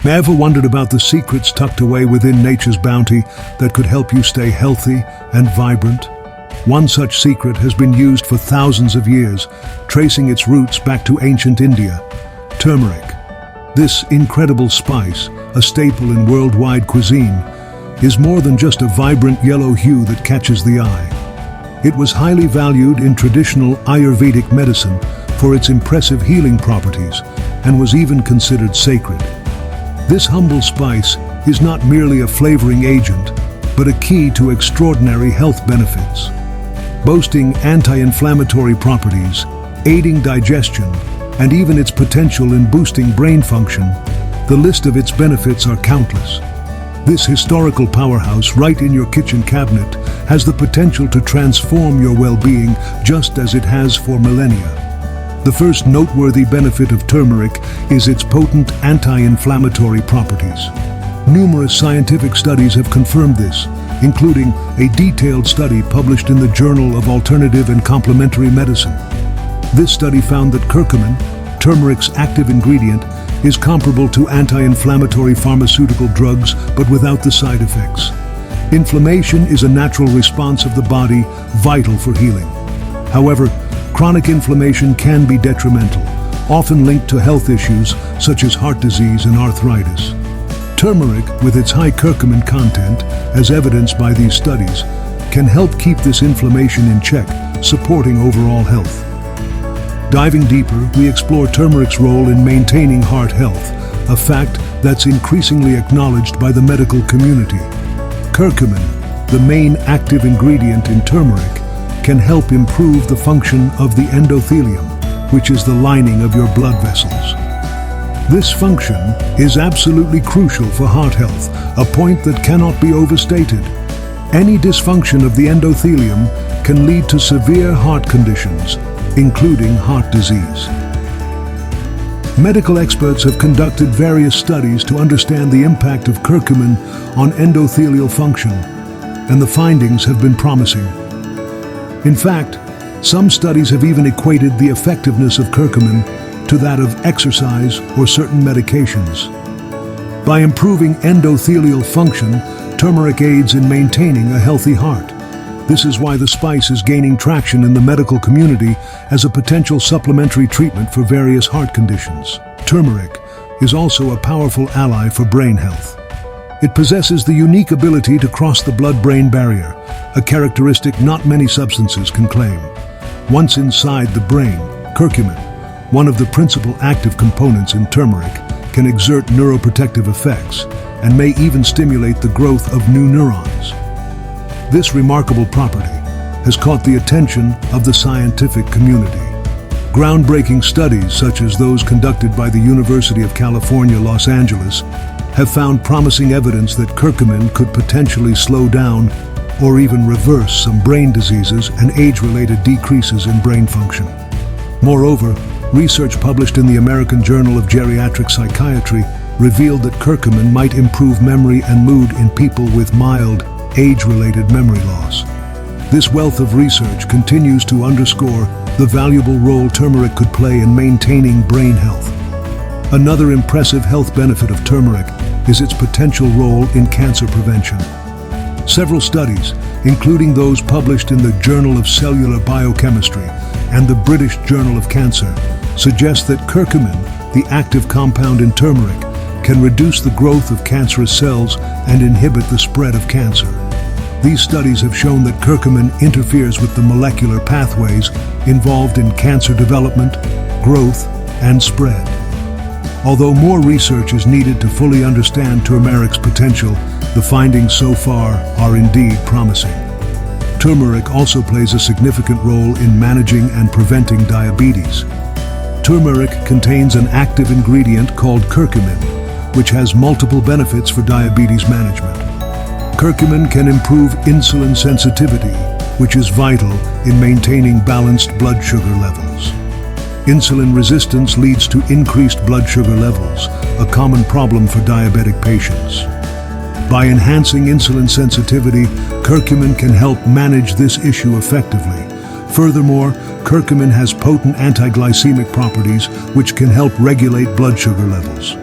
Ever wondered about the secrets tucked away within nature's bounty that could help you stay healthy and vibrant? One such secret has been used for thousands of years, tracing its roots back to ancient India: turmeric. This incredible spice, a staple in worldwide cuisine, is more than just a vibrant yellow hue that catches the eye. It was highly valued in traditional Ayurvedic medicine for its impressive healing properties and was even considered sacred. This humble spice is not merely a flavoring agent, but a key to extraordinary health benefits. Boasting anti-inflammatory properties, aiding digestion, and even its potential in boosting brain function, the list of its benefits are countless. This historical powerhouse right in your kitchen cabinet has the potential to transform your well-being just as it has for millennia. The first noteworthy benefit of turmeric is its potent anti-inflammatory properties. Numerous scientific studies have confirmed this, including a detailed study published in the Journal of Alternative and Complementary Medicine. This study found that curcumin, turmeric's active ingredient, is comparable to anti-inflammatory pharmaceutical drugs but without the side effects. Inflammation is a natural response of the body, vital for healing. However, chronic inflammation can be detrimental, often linked to health issues such as heart disease and arthritis. Turmeric, with its high curcumin content, as evidenced by these studies, can help keep this inflammation in check, supporting overall health. Diving deeper, we explore turmeric's role in maintaining heart health, a fact that's increasingly acknowledged by the medical community. Curcumin, the main active ingredient in turmeric, can help improve the function of the endothelium, which is the lining of your blood vessels. This function is absolutely crucial for heart health, a point that cannot be overstated. Any dysfunction of the endothelium can lead to severe heart conditions, including heart disease. Medical experts have conducted various studies to understand the impact of curcumin on endothelial function, and the findings have been promising. In fact, some studies have even equated the effectiveness of curcumin to that of exercise or certain medications. By improving endothelial function, turmeric aids in maintaining a healthy heart. This is why the spice is gaining traction in the medical community as a potential supplementary treatment for various heart conditions. Turmeric is also a powerful ally for brain health. It possesses the unique ability to cross the blood-brain barrier, a characteristic not many substances can claim. Once inside the brain, curcumin, one of the principal active components in turmeric, can exert neuroprotective effects and may even stimulate the growth of new neurons. This remarkable property has caught the attention of the scientific community. Groundbreaking studies, such as those conducted by the University of California, Los Angeles, have found promising evidence that curcumin could potentially slow down or even reverse some brain diseases and age-related decreases in brain function. Moreover, research published in the American Journal of Geriatric Psychiatry revealed that curcumin might improve memory and mood in people with mild, age-related memory loss. This wealth of research continues to underscore the valuable role turmeric could play in maintaining brain health. Another impressive health benefit of turmeric is its potential role in cancer prevention. Several studies, including those published in the Journal of Cellular Biochemistry and the British Journal of Cancer, suggest that curcumin, the active compound in turmeric, can reduce the growth of cancerous cells and inhibit the spread of cancer. These studies have shown that curcumin interferes with the molecular pathways involved in cancer development, growth, and spread. Although more research is needed to fully understand turmeric's potential, the findings so far are indeed promising. Turmeric also plays a significant role in managing and preventing diabetes. Turmeric contains an active ingredient called curcumin, which has multiple benefits for diabetes management. Curcumin can improve insulin sensitivity, which is vital in maintaining balanced blood sugar levels. Insulin resistance leads to increased blood sugar levels, a common problem for diabetic patients. By enhancing insulin sensitivity, curcumin can help manage this issue effectively. Furthermore, curcumin has potent anti-glycemic properties which can help regulate blood sugar levels.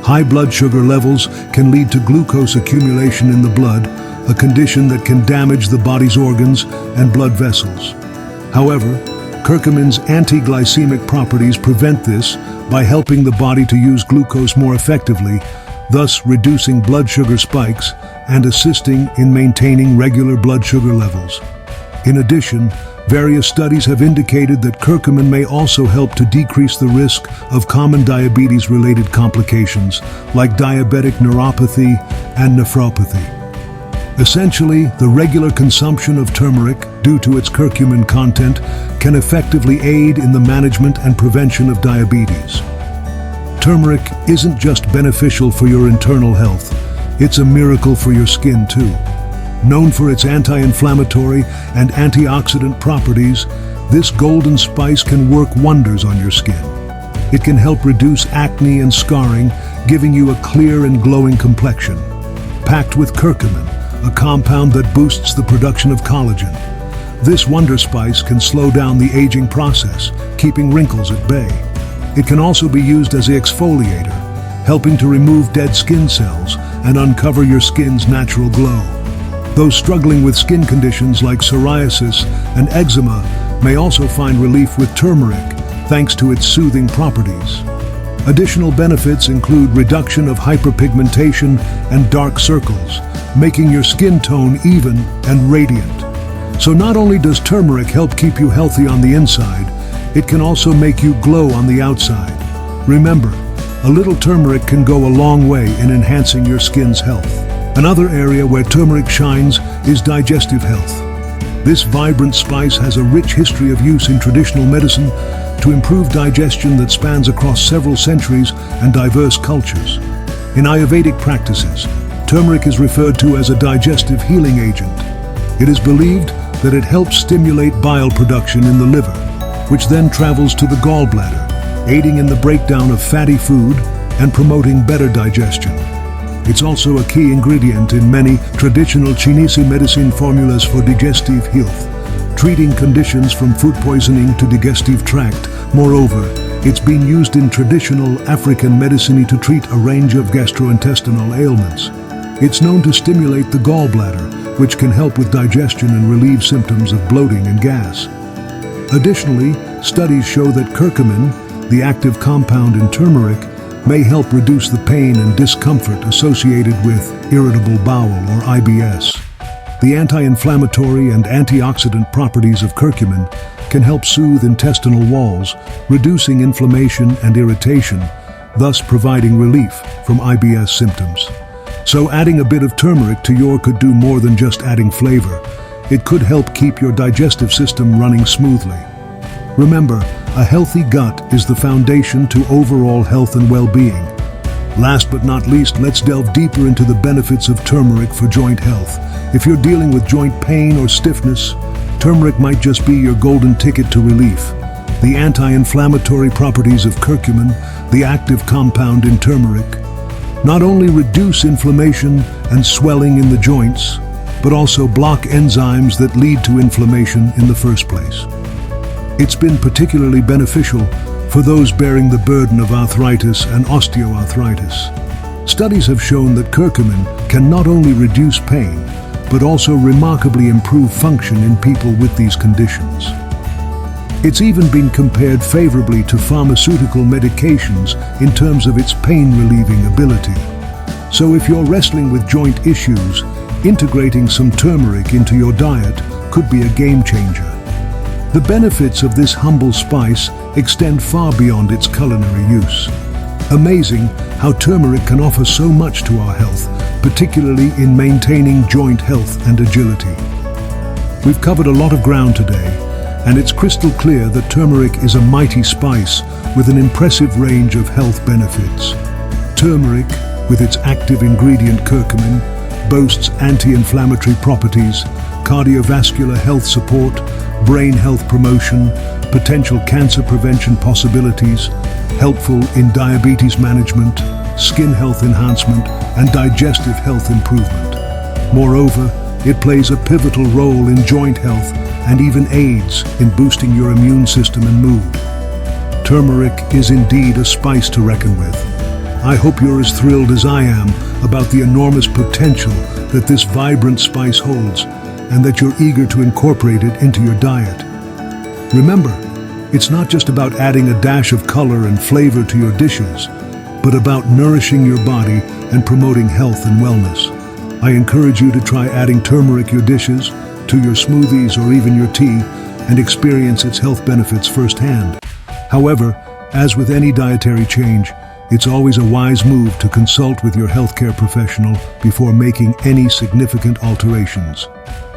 High blood sugar levels can lead to glucose accumulation in the blood, a condition that can damage the body's organs and blood vessels. However, curcumin's anti-glycemic properties prevent this by helping the body to use glucose more effectively, thus reducing blood sugar spikes and assisting in maintaining regular blood sugar levels. In addition, various studies have indicated that curcumin may also help to decrease the risk of common diabetes-related complications like diabetic neuropathy and nephropathy. Essentially, the regular consumption of turmeric, due to its curcumin content, can effectively aid in the management and prevention of diabetes. Turmeric isn't just beneficial for your internal health, it's a miracle for your skin too. Known for its anti-inflammatory and antioxidant properties, this golden spice can work wonders on your skin. It can help reduce acne and scarring, giving you a clear and glowing complexion. Packed with curcumin, a compound that boosts the production of collagen. This wonder spice can slow down the aging process, keeping wrinkles at bay. It can also be used as an exfoliator, helping to remove dead skin cells and uncover your skin's natural glow. Those struggling with skin conditions like psoriasis and eczema may also find relief with turmeric, thanks to its soothing properties. Additional benefits include reduction of hyperpigmentation and dark circles, making your skin tone even and radiant. So not only does turmeric help keep you healthy on the inside, it can also make you glow on the outside. Remember, a little turmeric can go a long way in enhancing your skin's health. Another area where turmeric shines is digestive health. This vibrant spice has a rich history of use in traditional medicine to improve digestion that spans across several centuries and diverse cultures. In Ayurvedic practices, turmeric is referred to as a digestive healing agent. It is believed that it helps stimulate bile production in the liver, which then travels to the gallbladder, aiding in the breakdown of fatty food and promoting better digestion. It's also a key ingredient in many traditional Chinese medicine formulas for digestive health, treating conditions from food poisoning to digestive tract. Moreover, it's been used in traditional African medicine to treat a range of gastrointestinal ailments. It's known to stimulate the gallbladder, which can help with digestion and relieve symptoms of bloating and gas. Additionally, studies show that curcumin, the active compound in turmeric, may help reduce the pain and discomfort associated with irritable bowel or IBS. The anti-inflammatory and antioxidant properties of curcumin can help soothe intestinal walls, reducing inflammation and irritation, thus providing relief from IBS symptoms. So adding a bit of turmeric to your could do more than just adding flavor. It could help keep your digestive system running smoothly. Remember, a healthy gut is the foundation to overall health and well-being. Last but not least, let's delve deeper into the benefits of turmeric for joint health. If you're dealing with joint pain or stiffness, turmeric might just be your golden ticket to relief. The anti-inflammatory properties of curcumin, the active compound in turmeric, not only reduce inflammation and swelling in the joints, but also block enzymes that lead to inflammation in the first place. It's been particularly beneficial for those bearing the burden of arthritis and osteoarthritis. Studies have shown that curcumin can not only reduce pain, but also remarkably improve function in people with these conditions. It's even been compared favorably to pharmaceutical medications in terms of its pain-relieving ability. So if you're wrestling with joint issues, integrating some turmeric into your diet could be a game changer. The benefits of this humble spice extend far beyond its culinary use. Amazing how turmeric can offer so much to our health, particularly in maintaining joint health and agility. We've covered a lot of ground today, and it's crystal clear that turmeric is a mighty spice with an impressive range of health benefits. Turmeric, with its active ingredient curcumin, boasts anti-inflammatory properties, cardiovascular health support, brain health promotion, potential cancer prevention possibilities, helpful in diabetes management, skin health enhancement, and digestive health improvement. Moreover, it plays a pivotal role in joint health and even aids in boosting your immune system and mood. Turmeric is indeed a spice to reckon with. I hope you're as thrilled as I am about the enormous potential that this vibrant spice holds, and that you're eager to incorporate it into your diet. Remember, it's not just about adding a dash of color and flavor to your dishes, but about nourishing your body and promoting health and wellness. I encourage you to try adding turmeric to your dishes, to your smoothies, or even your tea, and experience its health benefits firsthand. However, as with any dietary change, it's always a wise move to consult with your healthcare professional before making any significant alterations.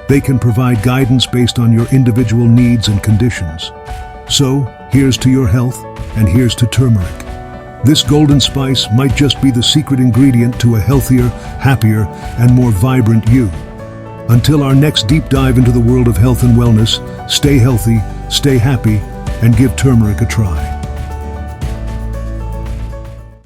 They can provide guidance based on your individual needs and conditions. So, here's to your health, and here's to turmeric. This golden spice might just be the secret ingredient to a healthier, happier, and more vibrant you. Until our next deep dive into the world of health and wellness, stay healthy, stay happy, and give turmeric a try.